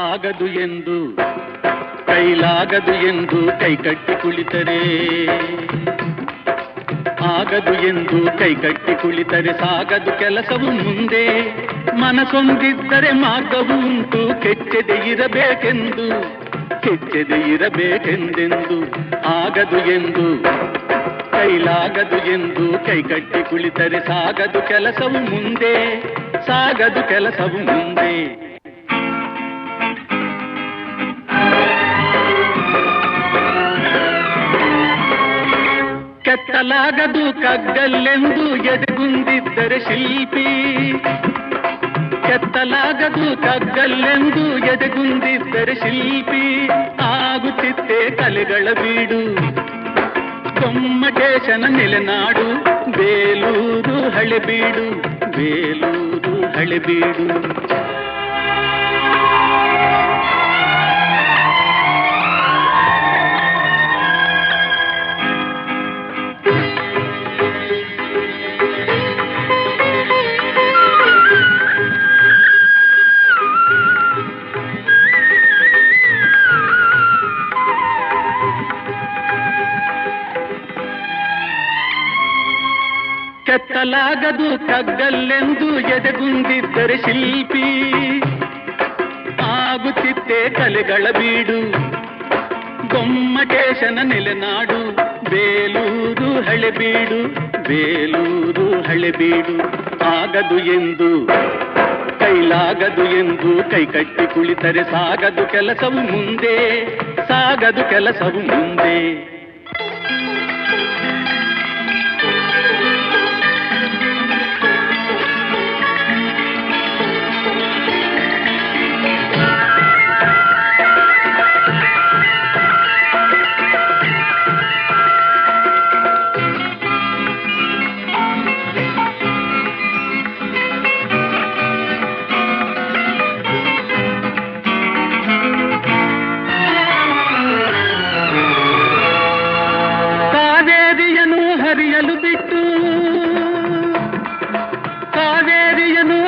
ಆಗದು ಎಂದು ಕೈಲಾಗದು ಎಂದು ಕೈಕಟ್ಟಿ ಕುಳಿತರೆ, ಆಗದು ಎಂದು ಕೈಕಟ್ಟಿ ಕುಳಿತರೆ ಸಾಗದು ಕೆಲಸವು ಮುಂದೆ. ಮನಸೊಂದಿದ್ದರೆ ಮಾರ್ಗವು ಉಂಟು, ಕೆಚ್ಚದೆ ಇರಬೇಕೆಂದು ಕೆಚ್ಚದೆ ಇರಬೇಕೆಂದೆಂದು. ಆಗದು ಎಂದು ಕೈಲಾಗದು ಎಂದು ಕೈಕಟ್ಟಿ ಕುಳಿತರೆ ಸಾಗದು ಕೆಲಸವು ಮುಂದೆ, ಸಾಗದು ಕೆಲಸವು ಮುಂದೆ. ಕೆತ್ತಲಾಗದು ಕಗ್ಗಲ್ಲೆಂದು ಎದೆಗುಂದಿದ್ದರೆ ಶಿಲ್ಪಿ, ಕೆತ್ತಲಾಗದು ಕಗ್ಗಲ್ಲೆಂದು ಎದೆಗುಂದಿದ್ದರೆ ಶಿಲ್ಪಿ. ಆಗುತ್ತಿತ್ತೆ ಕಲೆಗಳ ಬೀಡು, ಗೊಮ್ಮಟೇಶನ ನೆಲೆನಾಡು, ಬೇಲೂರು ಹಳೆಬೀಡು, ಬೇಲೂರು ಹಳೆಬೀಡು. ಕೆತ್ತಲಾಗದು ಕಗ್ಗಲ್ಲೆಂದು ಎದೆಗುಂದಿದ್ದರೆ ಶಿಲ್ಪಿ. ಆಗುತ್ತಿತ್ತೆ ಕಲೆಗಳ ಬೀಡು, ಗೊಮ್ಮಟೇಶನ ನೆಲೆನಾಡು, ಬೇಲೂರು ಹಳೆಬೀಡು, ಬೇಲೂರು ಹಳೆಬೀಡು. ಆಗದು ಎಂದು ಕೈಲಾಗದು ಎಂದು ಕೈಕಟ್ಟಿ ಕುಳಿತರೆ ಸಾಗದು ಕೆಲಸವು ಮುಂದೆ, ಸಾಗದು ಕೆಲಸವು ಮುಂದೆ.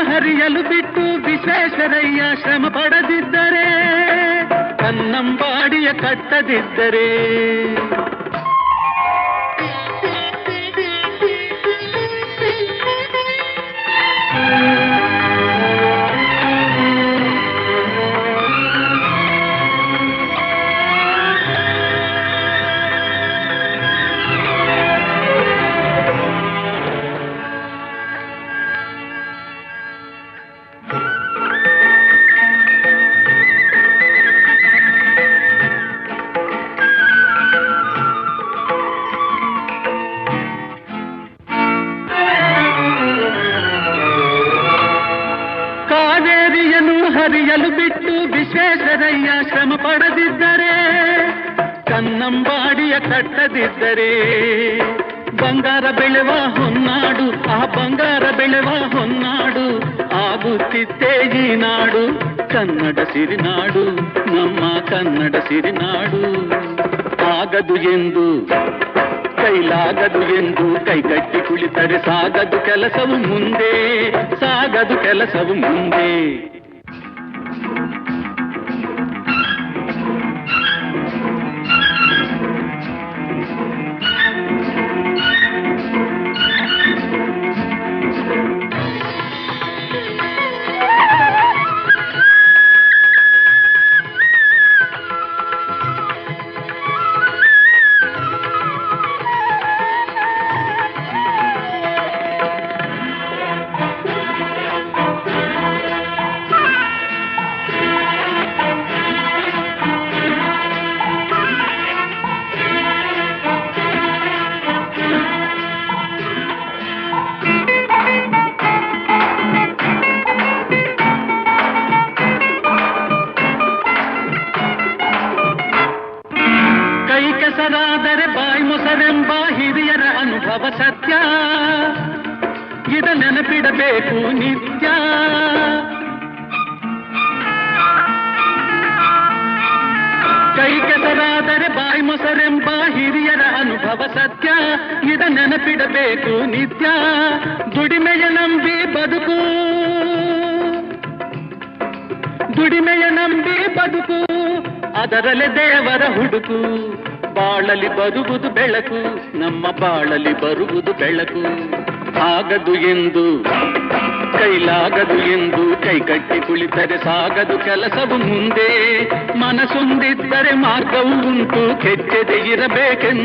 ಹರಿಯಲು ಬಿಟ್ಟು ವಿಶ್ವೇಶ್ವರಯ್ಯ ಶ್ರಮ ಪಡದಿದ್ದರೆ, ಕನ್ನಂಬಾಡಿಯ ಕಟ್ಟದಿದ್ದರೆ, ಹರಿಯಲು ಬಿಟ್ಟು ವಿಶ್ವೇಶ್ವರಯ್ಯ ಶ್ರಮ ಪಡದಿದ್ದರೆ, ಕನ್ನಂಬಾಡಿಯ ಕಟ್ಟದಿದ್ದರೆ, ಬಂಗಾರ ಬೆಳೆವ ಹೊನ್ನಾಡು, ಆ ಬಂಗಾರ ಬೆಳೆವ ಹೊನ್ನಾಡು ಆಗುತ್ತಿತ್ತೇ ಈ ನಾಡು. ಕನ್ನಡ ಸಿರಿನಾಡು, ನಮ್ಮ ಕನ್ನಡ ಸಿರಿನಾಡು. ಆಗದು ಎಂದು ಕೈಲಾಗದು ಎಂದು ಕೈಕಟ್ಟಿ ಕುಳಿತರೆ ಸಾಗದು ಕೆಲಸವು ಮುಂದೆ, ಸಾಗದು ಕೆಲಸವು ಮುಂದೆ. ಕೆಸರಾದರೆ ಬಾಯಿ ಮೊಸರೆಂಬ ಹಿರಿಯರ ಅನುಭವ ಸತ್ಯ, ಇದ ನೆನಪಿಡಬೇಕು ನಿತ್ಯ. ಕೈ ಕೆಸರಾದರೆ ಬಾಯಿ ಮೊಸರೆಂಬ ಹಿರಿಯರ ಅನುಭವ ಸತ್ಯ, ಇದ ನೆನಪಿಡಬೇಕು ನಿತ್ಯ. ದುಡಿಮೆಯ ನಂಬಿ ಬದುಕು, ದುಡಿಮೆಯ ನಂಬಿ ಬದುಕು, ಅದರಲ್ಲೇ ದೇವರ ಹುಡುಕು. ಬಾಳಲಿ ಬರುವುದು ಬೆಳಕು, ನಮ್ಮ ಬಾಳಲಿ ಬರುವುದು ಬೆಳಕು. ಆಗದು ಎಂದು ಕೈಲಾಗದು ಎಂದು ಕೈಕಟ್ಟಿ ಕುಳಿತರೆ ಸಾಗದು ಕೆಲಸವು ಮುಂದೆ. ಮನಸೊಂದಿದ್ದರೆ ಮಾರ್ಗವು ಉಂಟು, ಕೆಚ್ಚದೆ ಇರಬೇಕೆಂದು